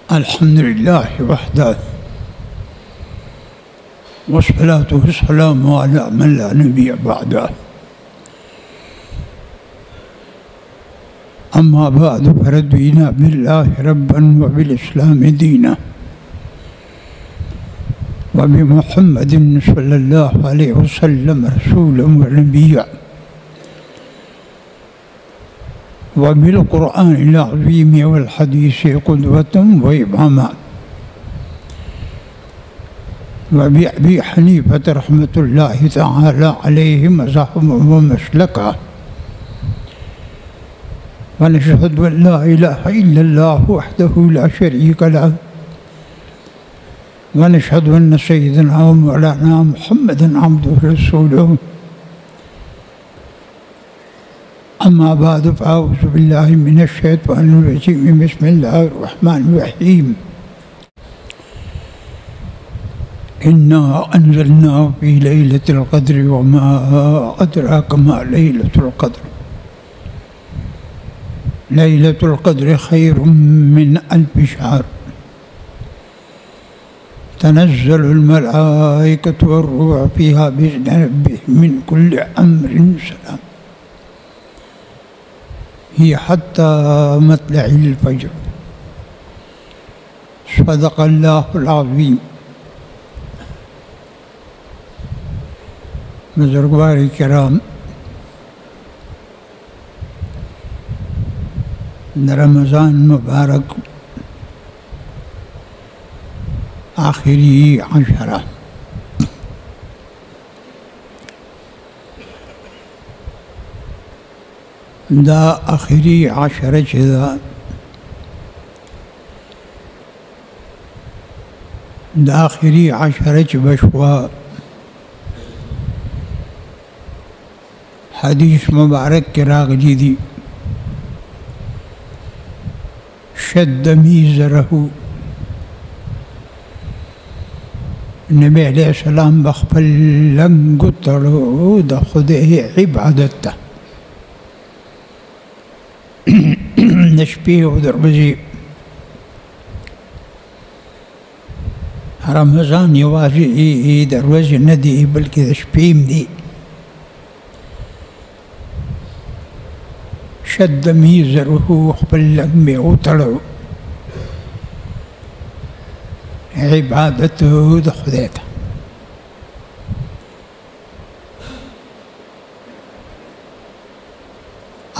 الحمد لله وحده والصلاة والسلام على من لا نبي بعده. أما بعد فرضينا بالله ربا وبالإسلام دينا وبمحمد صلى الله عليه وسلم رسولا ونبيا وبالقرآن العظيم والحديث قدوة وإماما وبأبي حنيفة رحمة الله تعالى عليه مذهبا ومسلكا ونشهد أن لا إله إلا الله وحده لا شريك له ونشهد أن سيدنا ومولانا محمدا عبده ورسوله. أما بعد فأعوذ بالله من الشيطان الرجيم. بسم الله الرحمن الرحيم. إنا أنزلناه في ليلة القدر وما أدراك ما ليلة القدر. ليلة القدر خير من 1000 شهر. تنزل الملائكة والروح فيها بإذن ربهم من كل أمر سلام هي حتى مطلع الفجر. صدق الله العظيم. بزرگوار کرام، رمضان مبارک آخری عشرہ دا آخری عشرہ چدا دا آخری عشرہ چبشوا حدیث مبارک کے راغلی دی شد میزرہ. نبی علیہ السلام بخپل لنگو تڑو دا خدای عبادت تا نشپی و دربزی. رمضان یوازی دروازی ندی بلکہ دشپیم دی. شد میزرہ خپل لنگ او تڑو عبادت دا خدای تا.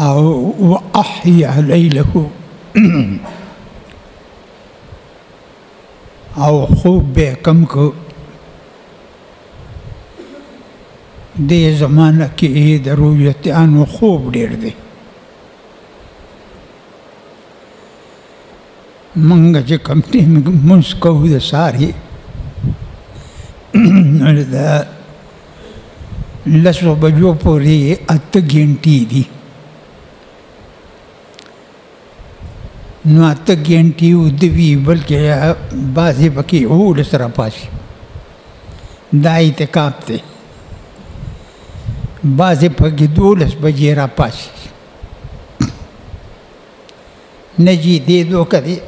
او احیا لیلہ او خوب بے کم کو دے زمانہ کی درویتیانو خوب دیر دے. منگا چه کمتی منسکو دا ساری دا لسو بجو پوری 8 گھنٹی دی. نو 8 گھنٹی ادوی بلکہ بازی بکی اول سر پاسی دا اعتکاب تے. بازی پکی 12 بجے را پاسی نجی دے دو کدی.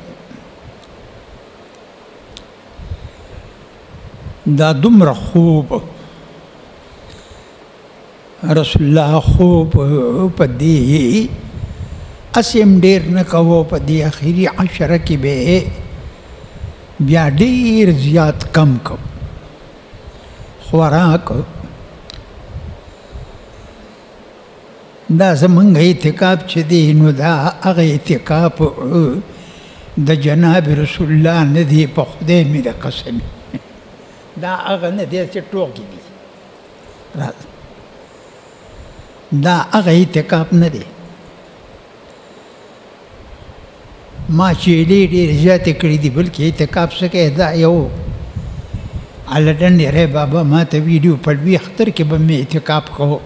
دا دمر خوب رسول اللہ خوب پا دی اسیم دیر نکو پا دی آخری عشرہ کی بے بیا دیر زیاد کم کو خوراک. دا زمانگ اعتکاب چھ دی نو دا اغا اعتکاب دا جناب رسول اللہ ندی پا خدای می دا قسم دا اغا ندی چھ ٹوکی دی. دا اغا اعتکاب ندی ما چیلی دیر زیادی کری دی بلکہ اعتکاب سکے دا یو علدن رے بابا ما تا ویڈیو پلوی اختر کے بمی اعتکاب کہو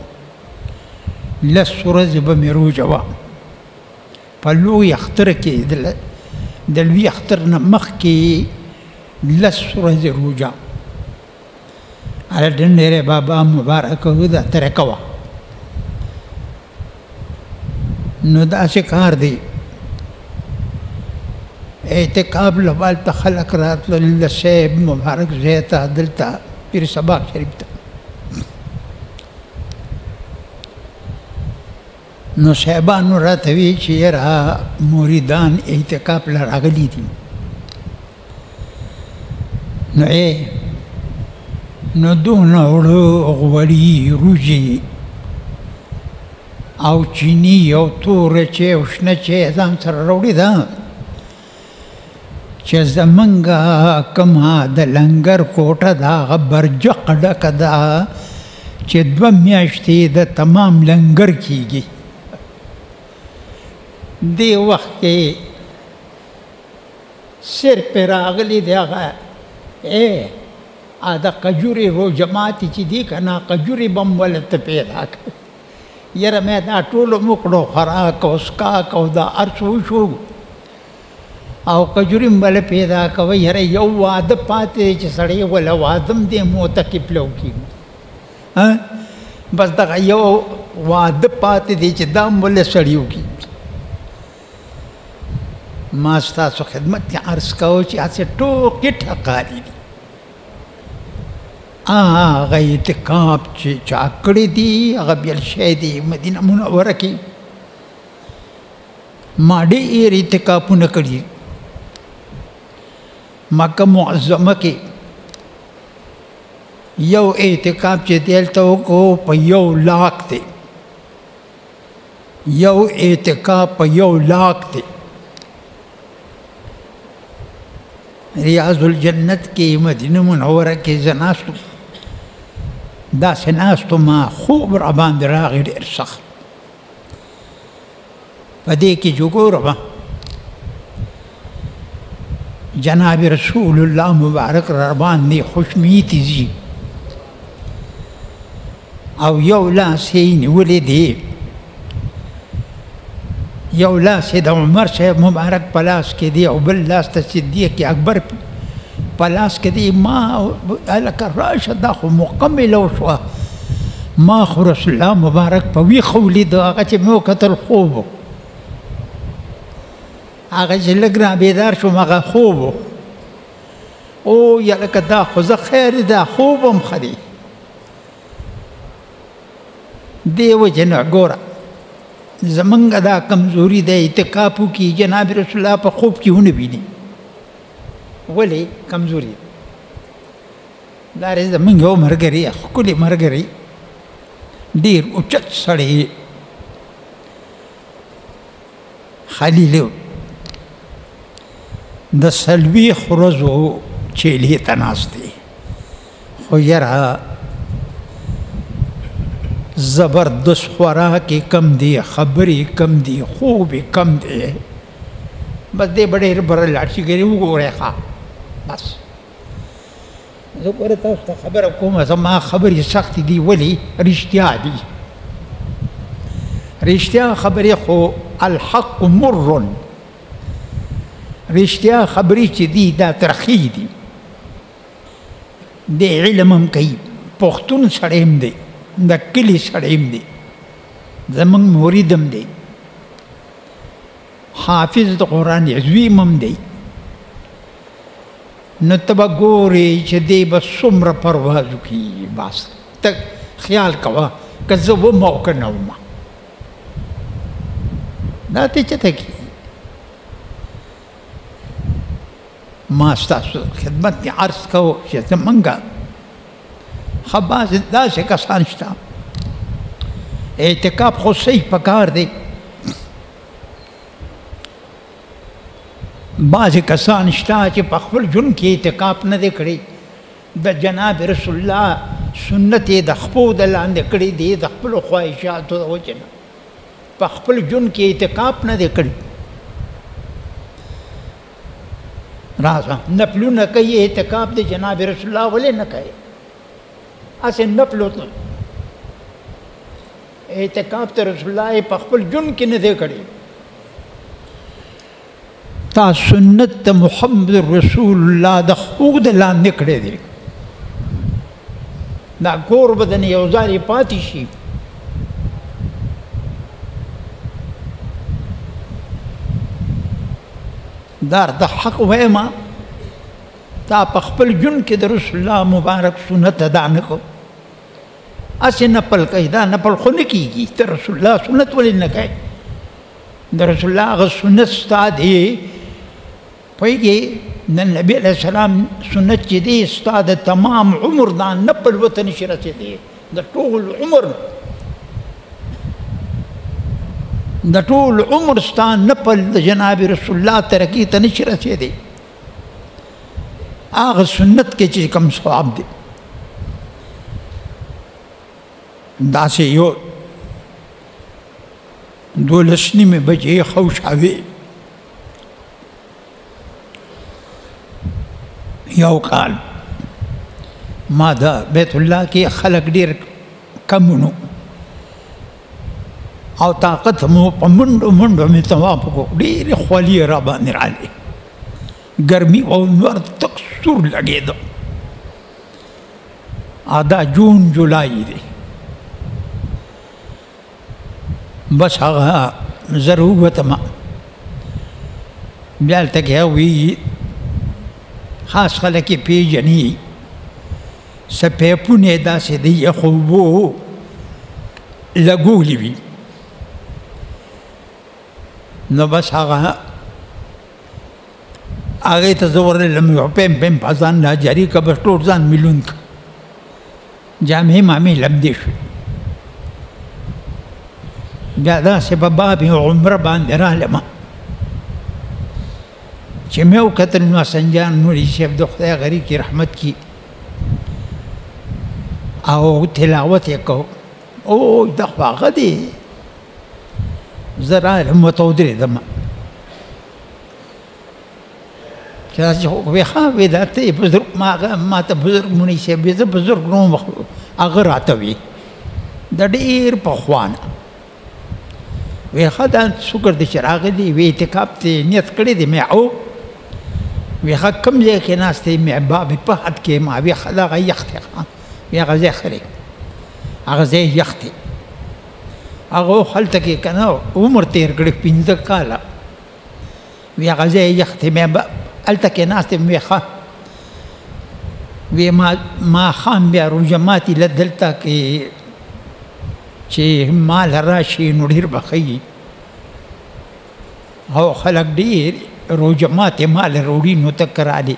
لس رز بمی رو جوا پلوی اختر کے دلوی اختر نمخ کی لس رز رو جا علدن رے بابا مبارک دا ترکوا. نو دا سکار دی اعتکاف لبالته خلق راتلل د صاحب مبارک ځای ته دلته پیر صباح شریف ته. نو صاحبانو راته وی چې یاره مریدان اعتکاف له راغلي دي. نو دونه وړه غوړي روژې او چیني او توره چای او شنه چای ځان سره راوړې ده چې زمونږ کومه د لنګر کوټه ده هغه برجق ډکه ده چې 2 میاشتې د تمام لنګر کېږي. دې وخت کې سر پې راغلی دی هغه د قجورې روژه ماتې چې دي که نه قجورې به م ولته پیدا کړه. یاره مې دا ټولو م وکړو خوراک او څښاک او دا هر څه وشو او قجورې م بله پیدا کوه. یاره یو واده پاتې دی چې سړی وله واده م دې معتکف له وکړي. بس دغه یو واده پاتې دی چې دا م ولې سړی وکړي. ما ستاسو خدمت کې عرض کوو چې هسې ټوکې ټقالې دي. هغه اعتکاف چې چا کړی دي هغه بیل شی دی مدینه منوره کې. ما ډېر اعتکافونه کړي. مکه معظمه کې یو اعتکاف چې دلته وکړو په 1 لاک دی. یو اعتکاف په 1 لاک دی. ریاض الجنت کې مدینه منوره کې زه ناست وم. داسې ناست ما خوب را باندې راغی ډېر سخت. په دې کې چې وګورم جناب رسول الله مبارک را باندې خوشمیتې ځي او یو لاس یې نیولی دی. یو لاس د عمر صاحب مبارک په لاس کې دی او بل لاس د صدیق اکبر په لاس کې دی. ما هلکه راشه دا خو مکمله وشوه. ما خو رسول الله مبارک په ویښه ولیده. هغه چې مې وکتل خوب و. هغه چې لږ را بیدار شوم هغه خوب و. او یلکه دا خو زه خیر دا خوب هم ښه دی. دې وجې نه ګوره زمونږ دا کمزوري د اعتکاف وکړي جناب رسول الله په خوب کې ونه ویني. ولې کمزوري دا زمونږ یو ملګری ښکلی ملګری ډېر اوچت سړی خلیل د 40 ورځو چیلې ته ناست دی. خو یاره زبردست خوراک کم دی خبرې کم دی خوب کم دی. بس دې به ډېر بره لاړ شي ګرې وګورئ ښه بس. زه ګوره تاسو ته خبره کومه زما خبرې سختې دي ولې رښتیا دي. رښتیا خبرې خو الحق مر. رښتیا خبرې چې دي دا ترخی دي. د علم هم کوي پښتون سړی هم دی د کلي سړی هم دی زمونږ مرید هم دی حافظ د قرآن عظیم هم دی. نو ته به ګورې چې دی به څومره پرواز وکړي. بس ته خیال کوه که زه وم او که نه وم دا ته چېرته کېږي. ما ستاسو خدمت کې عرض کوو چې زمونږ ښه بعضې داسې کسان شته اعتکاف خو صحیح پکار دی. بعضې کسان شته چې په خپل ژوند کې اعتکاف نه دی کړی. د جناب رسول الله سنت یې د خپو د لاندې کړی دی د خپلو خواهشاتو د وجې نه په خپل ژوند کې اعتکاف نه دی کړی. راځه نفلونه کوي اعتکاف د جناب رسول الله ولې نه کوي. هسې نفلو ته اعتکاف ته رسول الله په خپل ژوند کې نه دی کړی. تا سنت د محمد رسول الله د خپو د لاندې کړی دی. دا کور به د یو ځای پاتې شي. دار د حق ویما تا په خپل جون کې د رسول الله مبارک سنت ادا نه کو اسې نپل کوي دا نپل خو نه کېږي ته رسول الله سنت ولې نه کوي د رسول الله هغه سنت ستا دی پوهېږې د نبي علیه السلام سنت چې دی ستا د تمام عمر دا نپل ورته نشي رسېدی د ټول عمر د ټول عمر ستا نپل د جناب رسول الله ترقي ته نشي رسېدی هغه سنت کې چې کوم ثواب دی داسې یو 12 نیمې بجې خوشاوي یو کال ما د بیت الله کې خلک ډېر کم نو او طاقت مو په منډو منډو مې طواف وکړو ډېرې خولې را باندې راغلې ګرمي او نور تک سور لګېده دا جون جولای دی بس هغه زه راووتم بیا هلته کې وي خاص خلک یې پېژني څه پیپونه یې داسې د یخو اوبو لګولي وي نو بس هغه هغې ته زه ورغلم یو پیم په ځان را جاري که بس ټول ځان مې لوند کړه جامې مامې لمدې شوې بیا داسې په باب عمره باندې رالم چې مې وکتل نو سنجان نوري صاحب د خدای غریب کې رحمت کی او تلاوت یې کو او دا خو هغه دی زه رالم ورته ودرېدم چې داسې ویې ښه ویې دا ته بزرګ ما ته بزرګ مونی صاحب زه بزرګ نوم هغه راته وي د ډېر پخوانه وی ښه دا شکر دی چې راغلی وی اعتکاف ته نیت کړی دی مې او وی ښه کوم ځای کې ناست دی مې باب په حد کې ما وی ښه دغه یخ دی وی هغه ځای ښه دی هغه ځای یخ دی هغه هلته کې که نه عمر تېر کړی 15 کاله وی هغه ځای یخ دی مې هلته کې ناست یم وی ښه وی ماښام بیا روژه ماتي له دلته کې چې مال راشي نو ډېر به ښه وي او خلک ډېر روژه ماتې مال راوړي نو ته که رالې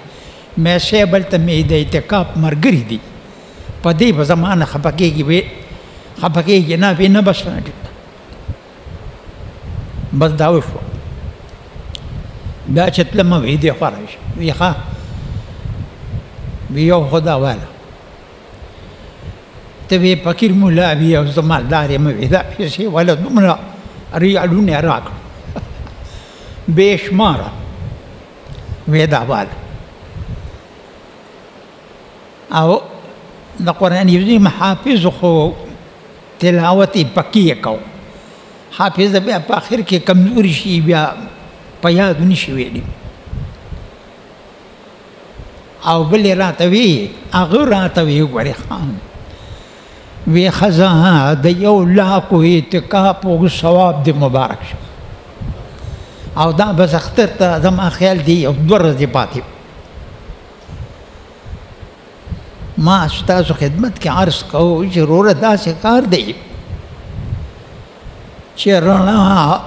مې صاحب هلته مې د اعتکاف ملګري دي په دې به زما نه خفه کېږي وی خفه کېږي نه وی نه بس بس دا وشوه بیا چې تلمه وی دې خوا راشي وی ښه وی یو خدا واله ته وی فقیر مولا وی او زه مالدار یم وی دا پیسې والا دومره ریالونه یې راکړه بې شماره وی دا واله او د قرآن عظیم حافظ خو تلاوت یې پکې یې کو حافظ بیا په آخر کې کمزوري شي بیا په یاد نشي ویلی او بلې راته وی هغه راته وی ګورې خان وی خزا د 1,00,000 اعتکاف او ثواب دی مبارک شه او دا بس اختر ته زما خیال دی یو 2 ورځې پاتې ما ستاسو خدمت کې عرض کوو چې وروره داسې کار دی چې رڼا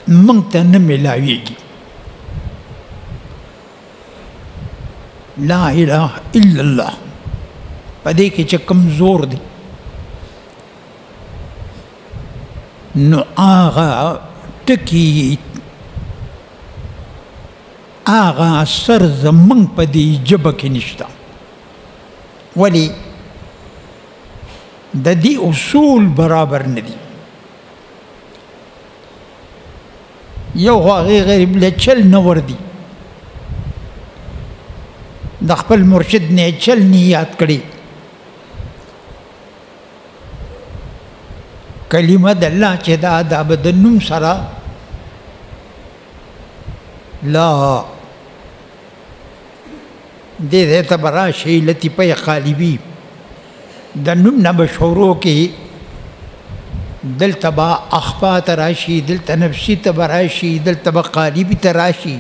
موږ ته نه میلاویږي لا اله الا الله په دې کې چې کمزور دی نو هغه ټکي هغه اثر زموږ په دې ژبه کې نشته ولې د دې اصول برابر نه دي یو هغې غریب له چل نه وردي د خپل مرشد نه چل نه یاد کړي کلمه د الله چې دا د نوم سره لا دې ته به راشي لطیفه قالبي د نوم نه به شروع کې دلته به اخفا ته راشي دلته نفسي ته به راشي دلته به قالبي ته راشي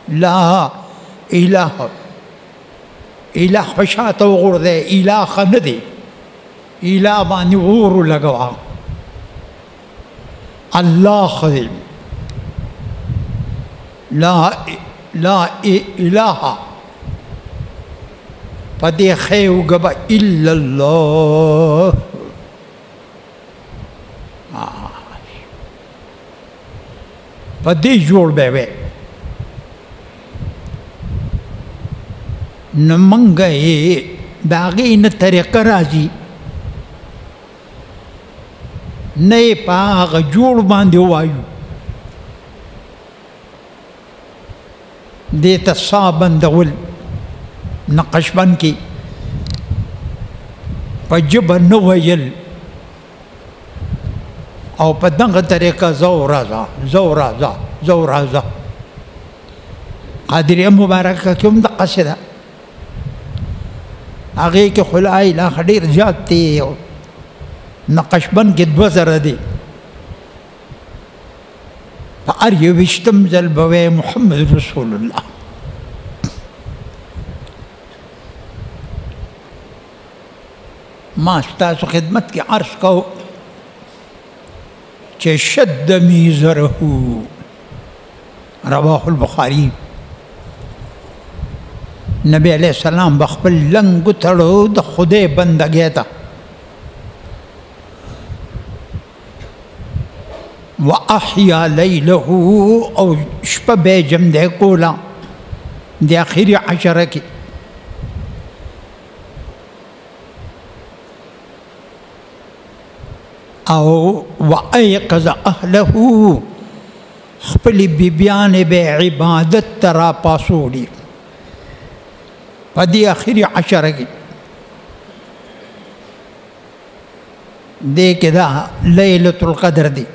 لا اله اله پشاته وغورځئ، اله ښه نه دی، اله باندې اور لګوه. الله ښه دی. لا اله په دې ښې وګبه الا الله. په دې جوړ به وي. نو منګه یې د هغې نه طریقه راځي، نه یې په هغه جوړ باندې ووایو. دې ته سا بندول نقشبند کې په ژبه نه ویل او په دغه طریقه زو راځه زو راځه زو راځه. قادریه مبارکه کې هم دقسې ده، هغې کې خو لا اله ډېر زیات دی. نقشبند کې 2000 دی. په هر یوویشتم ځل به وایي محمد رسول الله. ما ستاسو خدمت کې عرض کو چې شد میزره رواه البخاري. نبی علیہ السلام بخپل لنګ تړو د خدای بندګۍ ته، واحیا لیله او شپه به جمع کولا د اخري عشره کې. او وایقظ اهله خپل بیبیان به عبادت ترا پاسولی په دې اخري عشره کې. دې کې دا لیلة القدر دی.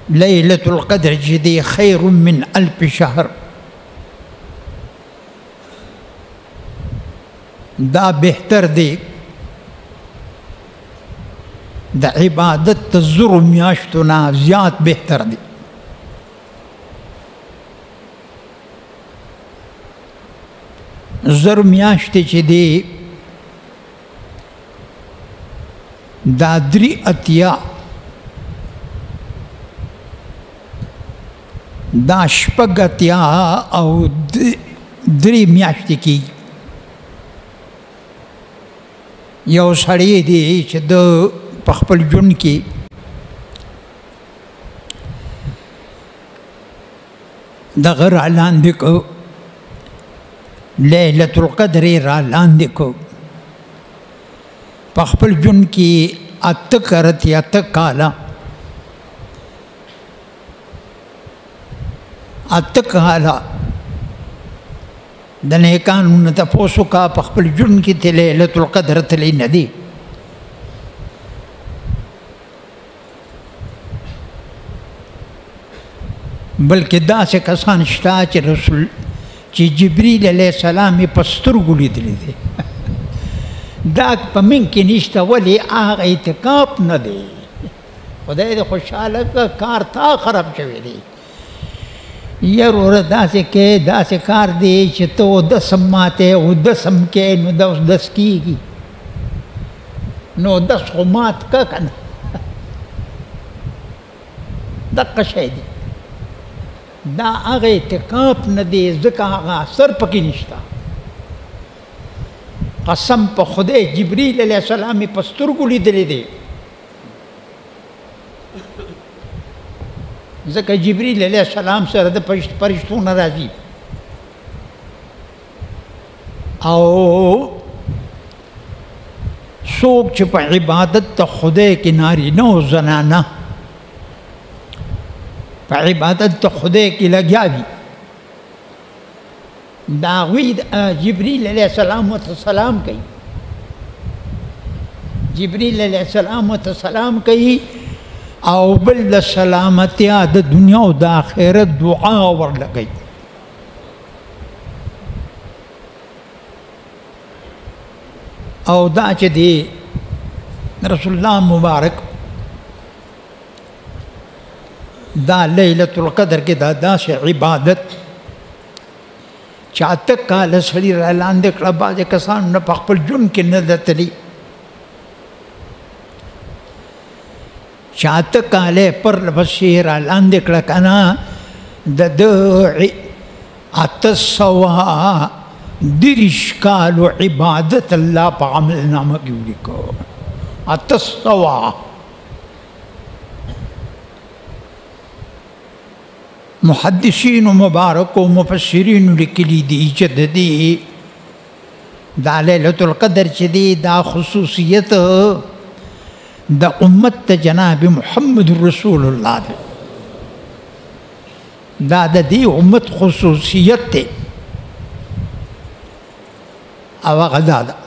لیلة القدر چې دی خیر من 1000 شهر. دا بهتر دی د عبادت د زرو میاشتو نه زیات بهتر دی. زر میاشتې چې دی دا 3 اتیا دا 6 اتیا او 3 میاشتې کې یو سړی دی چې د په خپل ژوند کې دغه را لاندې کو، لیلة القدر را لاندې کو. په خپل ژوند کې 8 کاله 8 کاله د نیکانو نه تپوس وکړه په خپل ژوند کې ته لیلة القدر تللی نه دی. بلکې داسې کسان شته چې رسول چې جبریل علیه السلام یې په سترګو لیدلی دی. دا په من کې نشته، ولې هغه اعتکاف نه دی. خدای دې خوشحاله کړه، کار تا خراب شوی دی. یار وروره داسې کې داسې کار دی چې ته 10 ماتې 10 کې نو 10 کېږي، نو 10 خو مات که که نه. دقه شی دی. دا هغه اعتکاف نه دی، ځکه هغه اثر پکې نشته. قسم په خدای جبریل علیه السلام یې په سترګو لیدلی دی. ځکه جبریل علیه السلام سره د فرشتو نه راځي. او څوک چې په عبادت ته خدای کې نارینه او زنانه په عبادت ته خدای کې لګیا وي، د هغوی جبریل علیه السلام ورته سلام کوي. جبریل علیه السلام ورته سلام کوي او بل د سلامتیا د دنیا او د آخرت دعا ورلګوي. او دا چې دی رسول الله مبارک دا لیلۃ القدر کې دا داسې عبادت چې اته کاله سړي را لاندې کړه، بعضې کسانو نه په خپل ژوند کې نه ده تلي، چې اته کاله پرله پسې را لاندې کړه که نه، د ده 830 کالو عبادت الله په عمل نامه کې ولیکو. 800 محدثین مبارک و مفسرین لیکلي دي چې د دې دا لیلۃ القدر چې دی دا خصوصیت د امت ته جناب محمد رسول الله دی، دا د دې امت خصوصیت دی. او هغه دا ده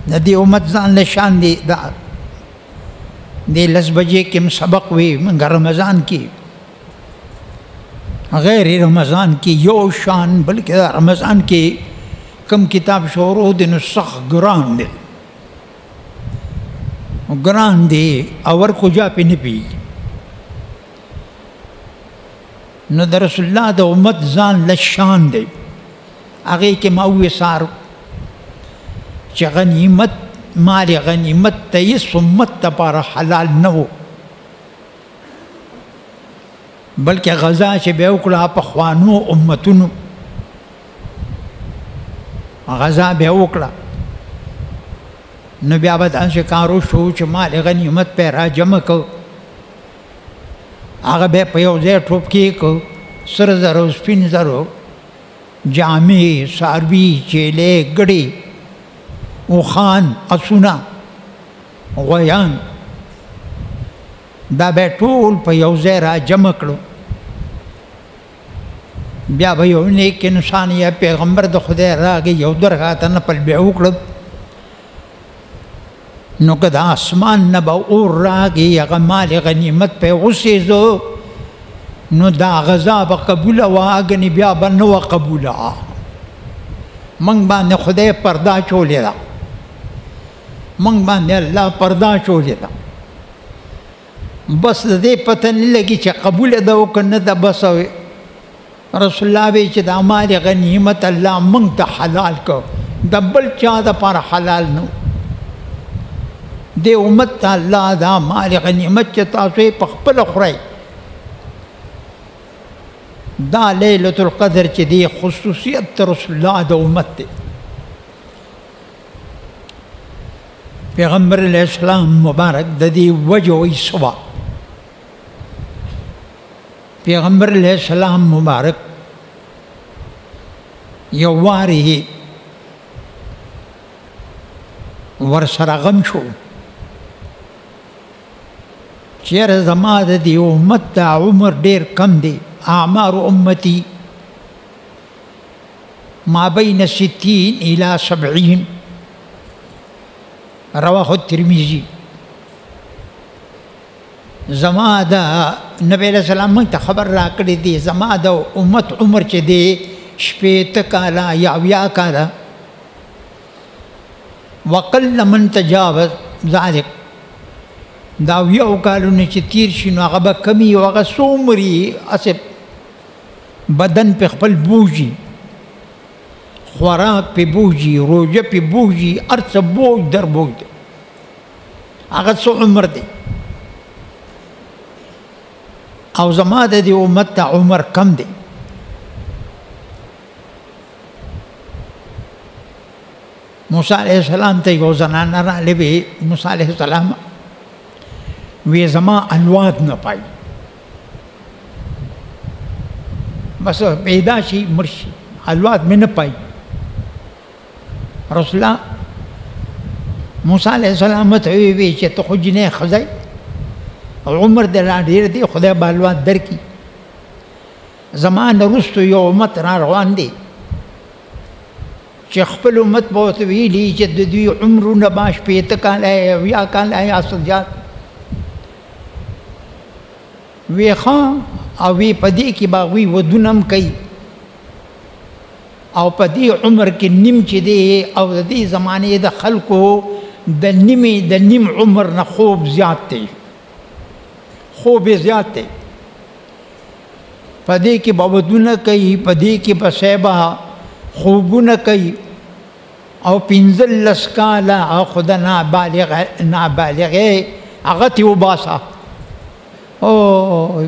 د دې امت ځان له شان دی. دا د 10 بجې کې سبق وي موږ رمضان کې، غیر رمضان کې یو شان، بلکې رمضان کې کم کتاب شروع دی نو سخت ګران دی، ګران دی اور کجا پې نه پیږي. نو د رسول الله د امت ځان له شان دی. هغې کې ما ووی سار چې غنیمت مال غنیمت ته هېڅ امت دپاره حلال نه و، بلکې غذا چې به یې وکړه پخوانو امتونو غذا به یې وکړه، نو بیا به داسې کار وشو چې مال غنیمت پې را جمع کړ، هغه به یې په یو ځای ټوپ کې کړ، سره زرو سپین زرو جامې څاروي چیلې ګډې اوښان اسونه غویان دا به ټول په یو ځای را جمع کړو. بیا به یو نیک انسان یا پیغمبر د خدای راغی یو 2 رکعاته نفل به یې وکړه، نو که د اسمان نه به اور راغی هغه مال غنیمت پې وسېزو نو دا غذا به قبوله وه، ګنې بیا به نه وه قبوله. موږ باندې خدای پرده چولې ده، موږ باندې الله پرده چولې ده، بس د دې پته نه لګي چې قبوله ده او که نه ده. بس رسول الله وی چې دا مال غنیمت الله موږ ته حلال کړ، د بل چا دپاره حلال نه. دې امت ته الله دا مال غنیمت چې تاسو یې په خپله خورئ، دا لیلۃ القدر چې دی خصوصیت رسول الله د امت دی. پیغمبر علیہ السلام مبارک د دې وجه وی سوا. پیغمبر علیہ السلام مبارک یو واری ورسره غم شو چیرې زما د دې امت د عمر ډیر کم دی، اعمار امتی ما بین 60 الى 70، رواه الترمذی. زما د نبی علیہ السلام موږ ته خبر راکړی دی زما د امت عمر چې دی 80 کاله یا 80 کاله، وقل من تجاوز ذلک، دا 80 کالونه چې تیر شي نو هغه به کمی او هغه څومري اسې بدن په خپل بوجي، خوراک په بوجي، روژه په بوجي، هر څه بوج در بوج دی. هغه څو عمر دی او زما د دې امت ته عمر کم دی. موسی علیہ السلام ته یو زنانه راغلې وې، موسی علیہ السلام وی زما الواد نه پای، بس پیدا شي مرشي الواد مې نه پای. رسول الله موسی علیہ السلام ته وی چې ته خو جنې ښځی عمر دې لا ډېر دی، خدای به الواد درکړي. زما نه وروسته یو امت را روان دی چې خپل امت به ورته ویلي چې د دوی عمرونه به 80 کاله 80 کاله یا څه زیات وی ښه، او وی په دې کې به هغوی ودونه هم کوي او په دې عمر کې نیم چې دی او د دې زمانې د خلکو د نیم عمر نه خوب زیات دی. خوب زیات دی پدې کې بودونه کوي پدې کې بسیبا خوبونه کوي او پنځل لسکاله او خدا نابالغه هغه تی وباسه او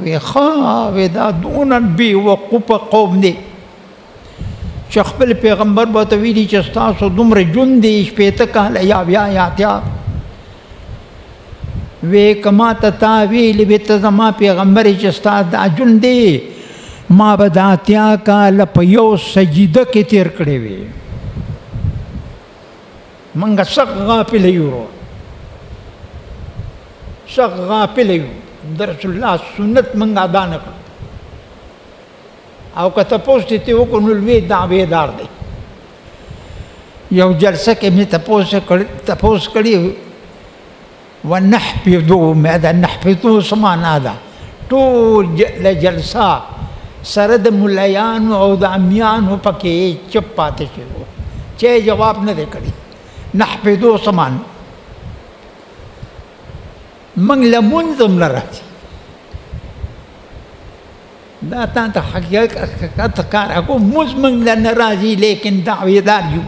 وی خو دا دون بي وقوف قوم دی چې خپل پیغمبر به ته ویلي چې ستاسو دومره ژوند دی شپېته کاله یا بیا اتیا وی کما ته تا ویلي وې ته زما پیغمبر چې ستا دا ژوند دی ما به دا اتیا کاله په یو سجده کې تېر کړی وي منګه سخت غافل یو سخت غافل یو د رسول الله سنت منګه ادا نه کړو او که تپوس دې وکړو نو لوی دعویدار دی یو جلسه کې مې تپوس کړي ونحفظو مې دا نحفظو سمانا ده ټول جلسه سره د ملایانو او د امیانو پکې چپ پاتې شو چې جواب نه دی کړی نحفظو سمان منګ لمونځم نه راځي دا ته حقیقت کار کو موږ منګ نه راځي لیکن دعویدار یو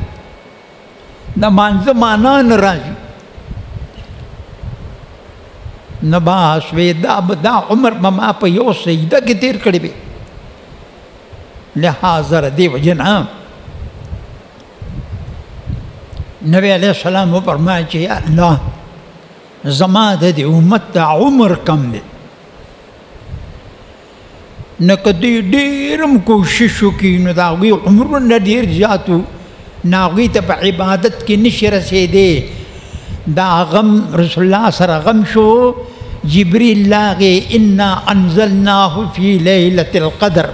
د مانځه معنا نه راځي نه باس وې دا عمر ما په یو سجده کې تیر کړی وي لہذا دی وجنا نبی علیہ السلام فرمایي چې یا الله زما د امت عمر کم دی نه کدی ډیرم کوشش وکړي نو د هغوی عمرونه ډیر زیات وو نه هغوی ته په عبادت کې نشي رسېدی دا غم رسول الله سره غم شو جبریل راغی انا انزلناه فی لیلة القدر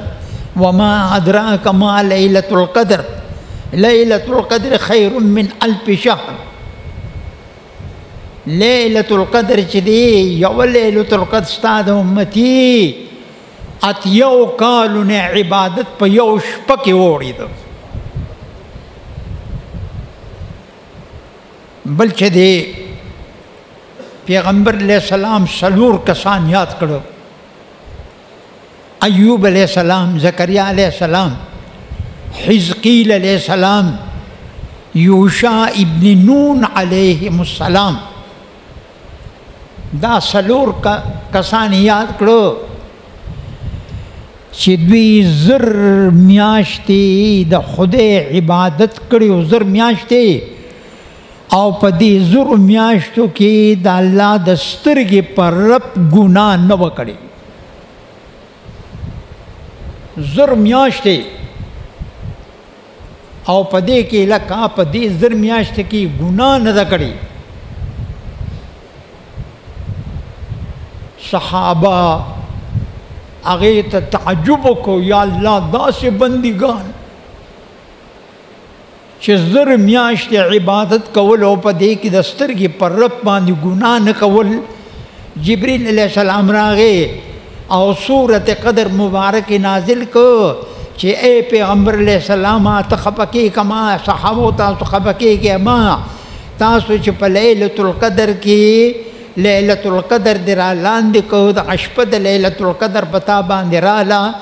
وما ادراک ما لیلة القدر لیلة القدر خیر من 1000 شهر لیلة القدر چې دی یو لیلة القدر ستا د امتي اتیو کالونه عبادت په یو شپه کې وړېده بل چې دی پیغمبر علیہ السلام سلور کسان یاد کړو ایوب علیہ السلام زکریا علیہ السلام حزقیل علیہ السلام یوشع ابن نون علیہم السلام دا سلور کسان یاد کړو چې دوی زر میاشتې د خدای عبادت کړي او زر میاشتې او په دې زر میاشتو کې د الله د سترګې پر رب ګناه نه وکړي زر میاشتې او په دې کې لکه په دې زر میاشتې کې ګناه نه ده کړي صحابه هغه ته تعجب کو یا الله داسې بندګان چې زر میاشتې عبادت کول او په دې کې د سترګې پر رب باندې ګناه نه کول جبریل علیہ السلام راغی او سورت قدر مبارک نازل کو چې اے پیغمبر علیہ السلام ته خفه کېږه ما صحابو تاسو خفه کېږئ ما تاسو چې په لیلة القدر کې لیلة القدر دی را لاندې کو د شپه د لیلة القدر پتا باندې راله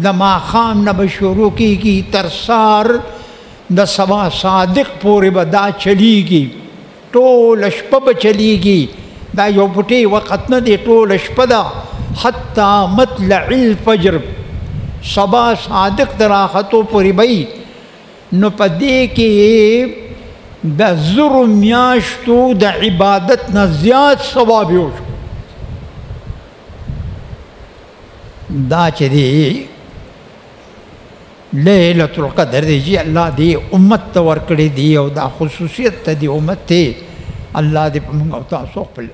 د ماښام نه به شروع کېږي تر سار د سبا صادق پورې به دا چلیږي ټوله شپه به چلیږي دا یو پټې وخت نه دی ټوله شپه ده حتی مطلع الفجر سبا صادق د راختو پورې به نو په دې کې د زرو میاشتو د عبادت نه زیات ثواب یو شو دا چې دی لیلة القدر دی جی الله دی امت ته ورکړی دی او دا خصوصیت ته دی امت ته الله دې په موږ او تاسو خپل